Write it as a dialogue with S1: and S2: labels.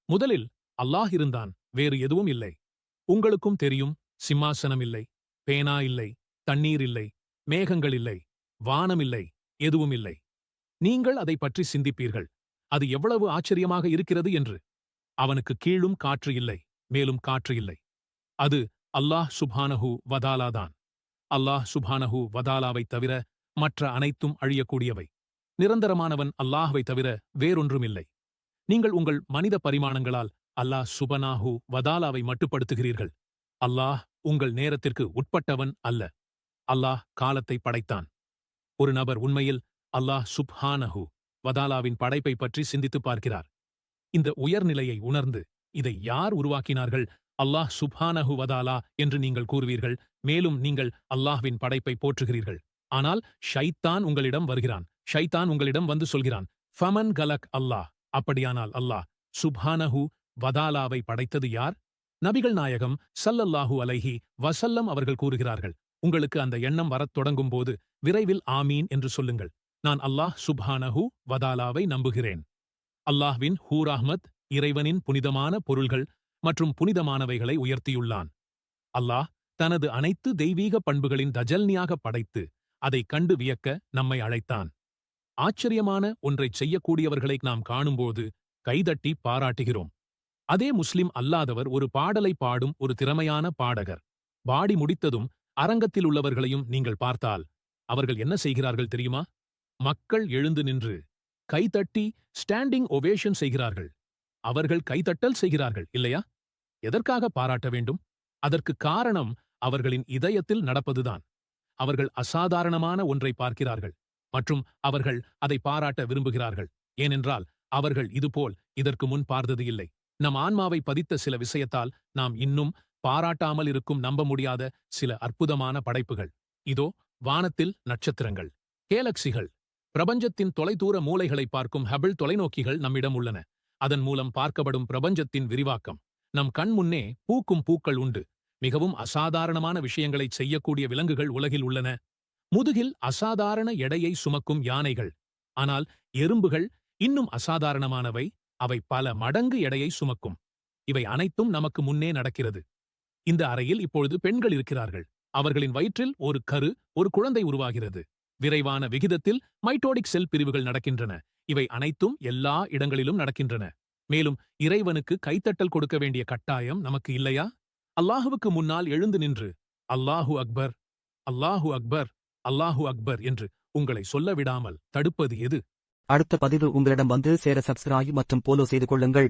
S1: முதலில் அல்லாஹ் இருந்தான், வேறு எதுவும் இல்லை. உங்களுக்கும் தெரியும், சிம்மாசனம் இல்லை, பேனா இல்லை, தண்ணீர் இல்லை, மேகங்கள் இல்லை, வானம் இல்லை, எதுவும் இல்லை. நீங்கள் அதை பற்றி சிந்திப்பீர்கள், அது எவ்வளவு ஆச்சரியமாக இருக்கிறது என்று. அவனுக்கு கீழும் காற்று இல்லை, மேலும் காற்று இல்லை. அது அல்லாஹ் சுப்ஹானஹு வதாலாதான். அல்லாஹ் சுப்ஹானஹு வதாலாவைத் தவிர மற்ற அனைத்தும் அழியக்கூடியவை. நிரந்தரமானவன் அல்லாஹ்வை தவிர வேறொன்றுமில்லை. நீங்கள் உங்கள் மனித பரிமாணங்களால் அல்லாஹ் சுபனாஹு வதாலாவை மட்டுப்படுத்துகிறீர்கள். அல்லாஹ் உங்கள் நேரத்திற்கு உட்பட்டவன் அல்ல. அல்லாஹ் காலத்தை படைத்தான். ஒரு நபர் உண்மையில் அல்லாஹ் சுப்ஹானஹு வதாலாவின் படைப்பை பற்றி சிந்தித்துப் பார்க்கிறார். இந்த உயர்நிலையை உணர்ந்து, இதை யார் உருவாக்கினார்கள், அல்லாஹ் சுப்ஹானஹு வதாலா என்று நீங்கள் கூறுவீர்கள். மேலும் நீங்கள் அல்லாஹ்வின் படைப்பை போற்றுகிறீர்கள். ஆனால் ஷைத்தான் உங்களிடம் வருகிறான். ஷைத்தான் உங்களிடம் வந்து சொல்கிறான், ஃபமன் கலக் அல்லாஹ். அப்படியானால் அல்லாஹ் சுப்ஹானஹு வதாலாவை படைத்தது யார்? நபிகள் நாயகம் ஸல்லல்லாஹு அலைஹி வஸல்லம் அவர்கள் கூறுகிறார்கள், உங்களுக்கு அந்த எண்ணம் வரத் தொடங்கும் போது விரைவில் ஆமீன் என்று சொல்லுங்கள். நான் அல்லாஹ் சுப்ஹானஹு வதாலாவை நம்புகிறேன். அல்லாஹ்வின் ஹூராஹ்மத் இறைவனின் புனிதமான பொருள்கள் மற்றும் புனிதமானவைகளை உயர்த்தியுள்ளான். அல்லாஹ் தனது அனைத்து தெய்வீக பண்புகளின் தஜல்னியாக படைத்து அதைக் கண்டு வியக்க நம்மை அழைத்தான். ஆச்சரியமான ஒன்றைச் செய்யக்கூடியவர்களை நாம் காணும்போது கைதட்டி பாராட்டுகிறோம். அதே முஸ்லிம் அல்லாதவர் ஒரு பாடலை பாடும் ஒரு திறமையான பாடகர். பாடி முடித்ததும் அரங்கத்தில் உள்ளவர்களையும் நீங்கள் பார்த்தால் அவர்கள் என்ன செய்கிறார்கள் தெரியுமா? மக்கள் எழுந்து நின்று கைதட்டி ஸ்டாண்டிங் ஒவேஷன் செய்கிறார்கள். அவர்கள் கைதட்டல் செய்கிறார்கள், இல்லையா? எதற்காக பாராட்ட வேண்டும்? அதற்கு காரணம் அவர்களின் இதயத்தில் நடப்பதுதான். அவர்கள் அசாதாரணமான ஒன்றை பார்க்கிறார்கள் மற்றும் அவர்கள் அதை பாராட்ட விரும்புகிறார்கள். ஏனென்றால் அவர்கள் இதுபோல் இதற்கு முன் பார்த்தது இல்லை. நம் ஆன்மாவை பதித்த சில விஷயத்தால் நாம் இன்னும் பாராட்டாமல் இருக்கும் நம்ப முடியாத சில அற்புதமான படைப்புகள். இதோ வானத்தில் நட்சத்திரங்கள், கேலக்சிகள், பிரபஞ்சத்தின் தொலைதூர மூலைகளை பார்க்கும் ஹபிள் தொலைநோக்கிகள் நம்மிடம் உள்ளன. அதன் மூலம் பார்க்கப்படும் பிரபஞ்சத்தின் விரிவாக்கம். நம் கண் முன்னே பூக்கும் பூக்கள் உண்டு. மிகவும் அசாதாரணமான விஷயங்களைச் செய்யக்கூடிய விலங்குகள் உலகில் உள்ளன. முதுகில் அசாதாரண எடையை சுமக்கும் யானைகள். ஆனால் எறும்புகள் இன்னும் அசாதாரணமானவை. அவை பல மடங்கு எடையை சுமக்கும். இவை அனைத்தும் நமக்கு முன்னே நடக்கிறது. இந்த அறையில் இப்பொழுது பெண்கள் இருக்கிறார்கள். அவர்களின் வயிற்றில் ஒரு குழந்தை உருவாகிறது. விரைவான விகிதத்தில் மைட்டோடிக் செல் பிரிவுகள் நடக்கின்றன. இவை அனைத்தும் எல்லா இடங்களிலும் நடக்கின்றன. மேலும் இறைவனுக்கு கைத்தட்டல் கொடுக்க வேண்டிய கட்டாயம் நமக்கு இல்லையா? அல்லாஹுவுக்கு முன்னால் எழுந்து நின்று அல்லாஹு அக்பர், அல்லாஹு அக்பர், அல்லாஹு அக்பர் என்று உங்களை சொல்ல விடாமல் தடுப்பது எது?
S2: அடுத்த பதிவு உங்களிடம் வந்து சேர சப்ஸ்கிரைப் மற்றும் ஃபாலோ செய்து கொள்ளுங்கள்.